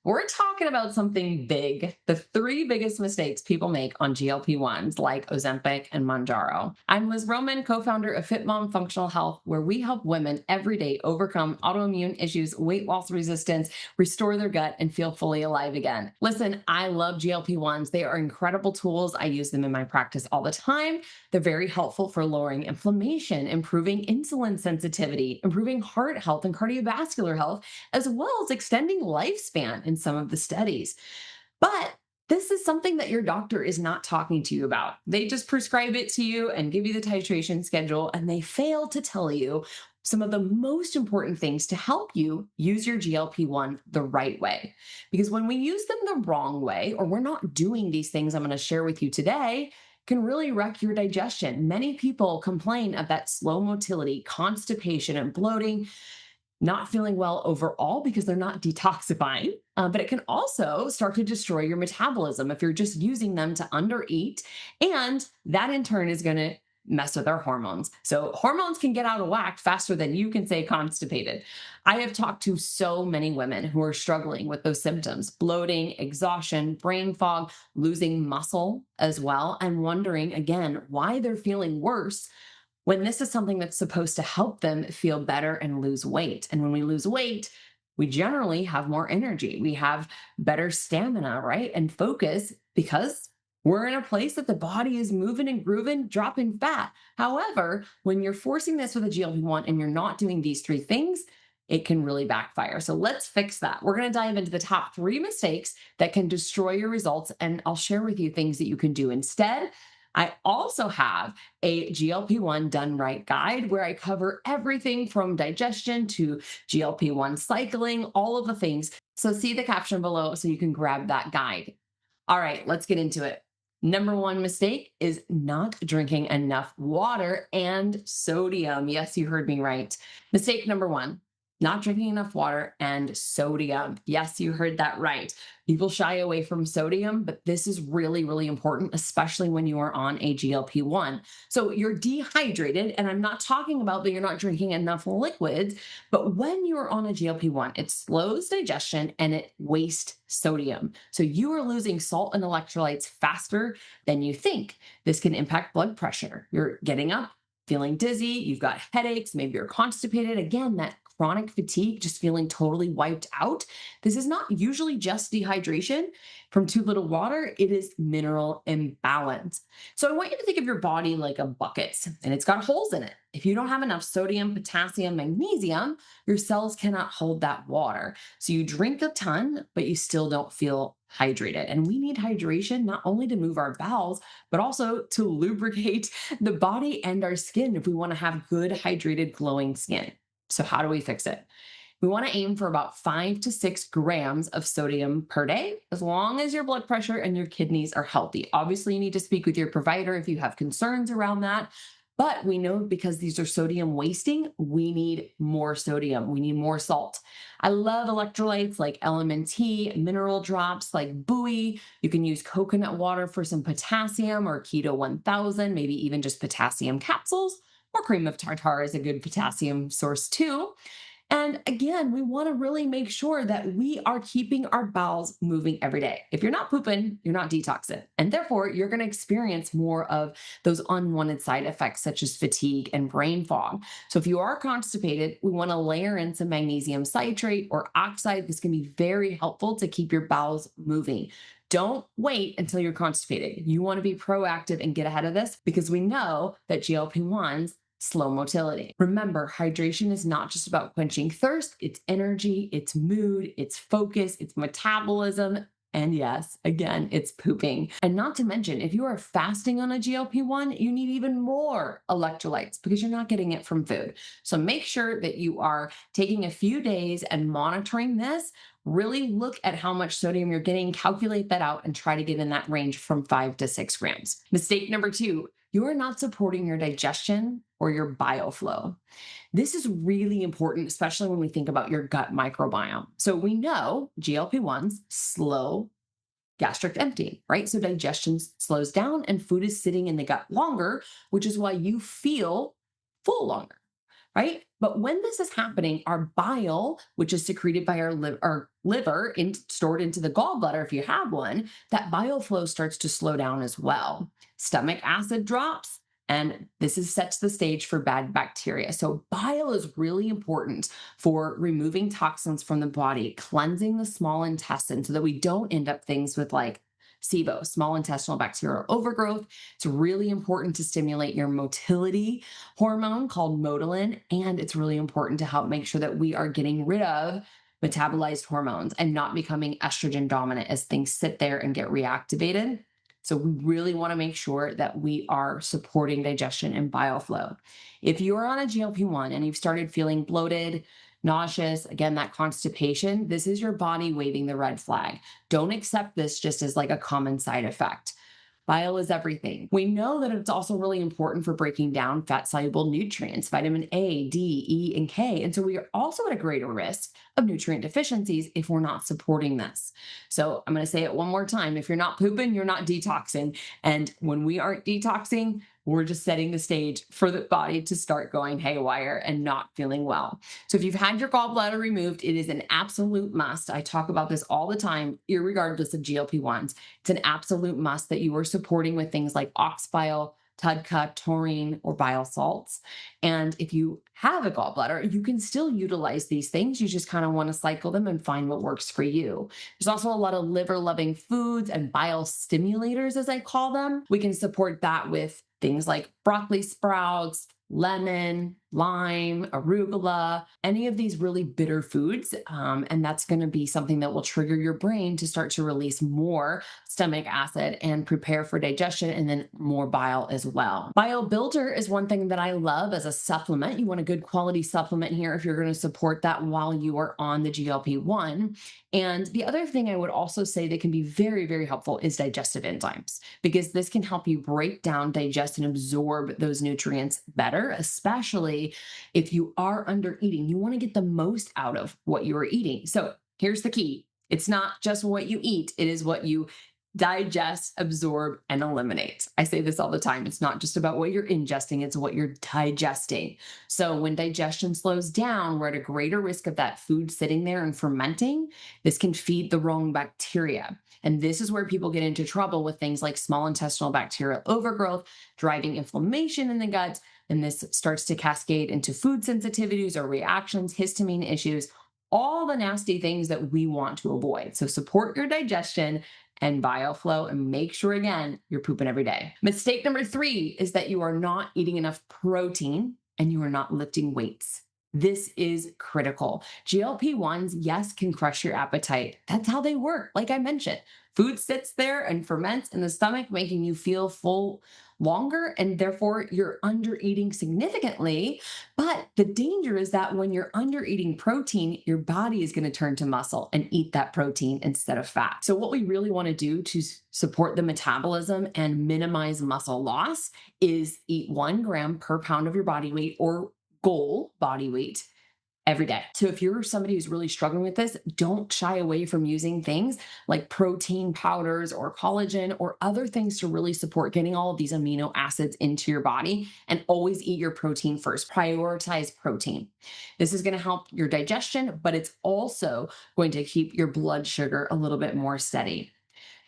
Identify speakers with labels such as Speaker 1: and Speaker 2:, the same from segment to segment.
Speaker 1: We're talking about something big, the three biggest mistakes people make on GLP-1s like Ozempic and Mounjaro. I'm Liz Roman, co-founder of FitMom Functional Health, where we help women every day overcome autoimmune issues, weight loss resistance, restore their gut, and feel fully alive again. Listen, I love GLP-1s. They are incredible tools. I use them in my practice all the time. They're very helpful for lowering inflammation, improving insulin sensitivity, improving heart health and cardiovascular health, as well as extending lifespan in some of the studies. But this is something that your doctor is not talking to you about. They just prescribe it to you and give you the titration schedule, and they fail to tell you some of the most important things to help you use your GLP-1 the right way. Because when we use them the wrong way, or we're not doing these things I'm going to share with you today, can really wreck your digestion. Many people complain of that slow motility, constipation, and bloating, not feeling well overall because they're not detoxifying. But it can also start to destroy your metabolism if you're just using them to undereat. And that in turn is going to mess with our hormones. So hormones can get out of whack faster than you can say constipated. I have talked to so many women who are struggling with those symptoms: bloating, exhaustion, brain fog, losing muscle as well, and wondering again why they're feeling worse when this is something that's supposed to help them feel better and lose weight. And when we lose weight, we generally have more energy. We have better stamina, right? And focus because we're in a place that the body is moving and grooving, dropping fat. However, when you're forcing this with a GLP-1 and you're not doing these three things, it can really backfire. So let's fix that. We're going to dive into the top three mistakes that can destroy your results. And I'll share with you things that you can do instead. I also have a GLP-1 done right guide where I cover everything from digestion to GLP-1 cycling, all of the things. So see the caption below so you can grab that guide. All right, let's get into it. Number one mistake is not drinking enough water and sodium. Yes, you heard me right. Mistake number one, not drinking enough water and sodium. Yes, you heard that right. People shy away from sodium, but this is really, really important, especially when you are on a GLP-1. So you're dehydrated, and I'm not talking about that you're not drinking enough liquids, but when you're on a GLP-1, it slows digestion and it wastes sodium. So you are losing salt and electrolytes faster than you think. This can impact blood pressure. You're getting up, feeling dizzy, you've got headaches, maybe you're constipated. Again, that chronic fatigue, just feeling totally wiped out. This is not usually just dehydration from too little water, it is mineral imbalance. So I want you to think of your body like a bucket, and it's got holes in it. If you don't have enough sodium, potassium, magnesium, your cells cannot hold that water. So you drink a ton, but you still don't feel hydrated. And we need hydration not only to move our bowels, but also to lubricate the body and our skin if we want to have good, hydrated, glowing skin. So how do we fix it? We want to aim for about 5 to 6 grams of sodium per day, as long as your blood pressure and your kidneys are healthy. Obviously, you need to speak with your provider if you have concerns around that. But we know because these are sodium wasting, we need more sodium. We need more salt. I love electrolytes like LMNT, mineral drops like Buoy. You can use coconut water for some potassium, or Keto 1000, maybe even just potassium capsules, or cream of tartar is a good potassium source too. And again, we want to really make sure that we are keeping our bowels moving every day. If you're not pooping, you're not detoxing. And therefore, you're going to experience more of those unwanted side effects, such as fatigue and brain fog. So if you are constipated, we want to layer in some magnesium citrate or oxide. This can be very helpful to keep your bowels moving. Don't wait until you're constipated. You want to be proactive and get ahead of this, because we know that GLP-1s slow motility. Remember, hydration is not just about quenching thirst, it's energy, it's mood, it's focus, it's metabolism. And yes, again, it's pooping. And not to mention, if you are fasting on a GLP-1, you need even more electrolytes because you're not getting it from food. So make sure that you are taking a few days and monitoring this. Really look at how much sodium you're getting, calculate that out, and try to get in that range from 5 to 6 grams. Mistake number two, you are not supporting your digestion or your bile flow. This is really important, especially when we think about your gut microbiome. So we know GLP-1s slow gastric emptying, right? So digestion slows down and food is sitting in the gut longer, which is why you feel full longer. right? But when this is happening, our bile, which is secreted by our liver and stored into the gallbladder, if you have one, that bile flow starts to slow down as well. Stomach acid drops, and sets the stage for bad bacteria. So bile is really important for removing toxins from the body, cleansing the small intestine so that we don't end up things with like SIBO, small intestinal bacterial overgrowth. It's really important to stimulate your motility hormone called motilin, and it's really important to help make sure that we are getting rid of metabolized hormones and not becoming estrogen dominant as things sit there and get reactivated. So we really want to make sure that we are supporting digestion and bile flow. If you're on a GLP-1 and you've started feeling bloated, nauseous, again, that constipation, this is your body waving the red flag. Don't accept this just as like a common side effect. Bile is everything. We know that it's also really important for breaking down fat soluble nutrients, vitamin A, D, E, and K. And so we are also at a greater risk of nutrient deficiencies if we're not supporting this. So I'm going to say it one more time. If you're not pooping, you're not detoxing. And when we aren't detoxing, we're just setting the stage for the body to start going haywire and not feeling well. So if you've had your gallbladder removed, it is an absolute must. I talk about this all the time, irregardless of GLP-1s. It's an absolute must that you are supporting with things like ox bile, TUDCA, taurine, or bile salts. And if you have a gallbladder, you can still utilize these things. You just kind of want to cycle them and find what works for you. There's also a lot of liver-loving foods and bile stimulators, as I call them. We can support that with things like broccoli sprouts, lemon, lime, arugula, any of these really bitter foods. And that's going to be something that will trigger your brain to start to release more stomach acid and prepare for digestion, and then more bile as well. Bile builder is one thing that I love as a supplement. You want a good quality supplement here if you're going to support that while you are on the GLP-1. And the other thing I would also say that can be very, very helpful is digestive enzymes, because this can help you break down, digest, and absorb those nutrients better, especially if you are under eating. You want to get the most out of what you are eating. So here's the key. It's not just what you eat, it is what you digest, absorb, and eliminate. I say this all the time. It's not just about what you're ingesting, it's what you're digesting. So when digestion slows down, we're at a greater risk of that food sitting there and fermenting. This can feed the wrong bacteria. And this is where people get into trouble with things like small intestinal bacterial overgrowth, driving inflammation in the gut. And this starts to cascade into food sensitivities or reactions, histamine issues, all the nasty things that we want to avoid. So support your digestion and bile flow, and make sure, again, you're pooping every day. Mistake number 3 is that you are not eating enough protein and you are not lifting weights. This is critical. GLP-1s, yes, can crush your appetite. That's how they work. Like I mentioned, food sits there and ferments in the stomach, making you feel full longer, and therefore you're under eating significantly. But the danger is that when you're under eating protein, your body is going to turn to muscle and eat that protein instead of fat. So what we really want to do to support the metabolism and minimize muscle loss is eat 1 gram per pound of your body weight, or goal body weight, every day. So if you're somebody who's really struggling with this, don't shy away from using things like protein powders or collagen or other things to really support getting all of these amino acids into your body. And always eat your protein first. Prioritize protein. This is going to help your digestion, but it's also going to keep your blood sugar a little bit more steady.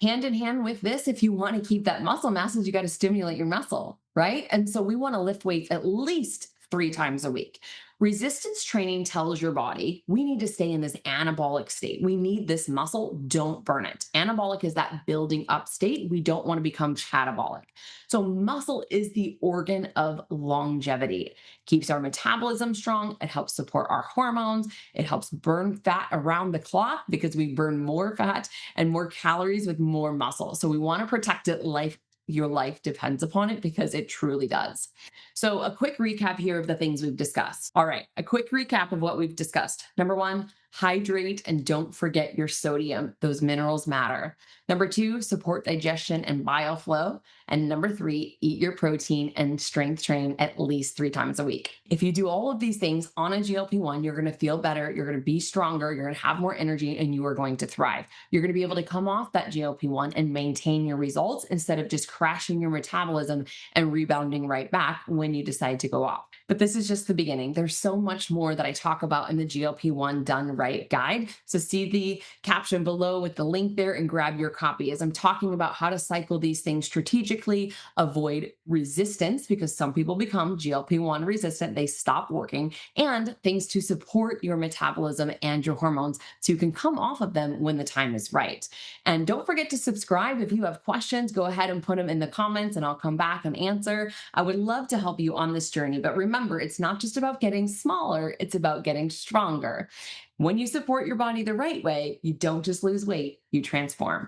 Speaker 1: Hand in hand with this, if you want to keep that muscle mass, you got to stimulate your muscle, right? And so we want to lift weights at least 3 times a week. Resistance training tells your body we need to stay in this anabolic state. We need this muscle, don't burn it. Anabolic is that building up state. We don't want to become catabolic. So muscle is the organ of longevity. It keeps our metabolism strong. It helps support our hormones. It helps burn fat around the clock because we burn more fat and more calories with more muscle. So we want to protect it like your life depends upon it, because it truly does. So a quick recap here of the things we've discussed. All right, a quick recap of what we've discussed. Number 1, hydrate and don't forget your sodium. Those minerals matter. Number 2, support digestion and bile flow. And number 3, eat your protein and strength train at least 3 times a week. If you do all of these things on a GLP-1, you're going to feel better, you're going to be stronger, you're going to have more energy, and you are going to thrive. You're going to be able to come off that GLP-1 and maintain your results instead of just crashing your metabolism and rebounding right back when you decide to go off. But this is just the beginning. There's so much more that I talk about in the GLP-1 Done Right guide. So see the caption below with the link there and grab your copy as I'm talking about how to cycle these things strategically, avoid resistance because some people become GLP-1 resistant, they stop working, and things to support your metabolism and your hormones so you can come off of them when the time is right. And don't forget to subscribe. If you have questions, go ahead and put them in the comments and I'll come back and answer. I would love to help you on this journey, but remember, it's not just about getting smaller, it's about getting stronger. When you support your body the right way, you don't just lose weight, you transform.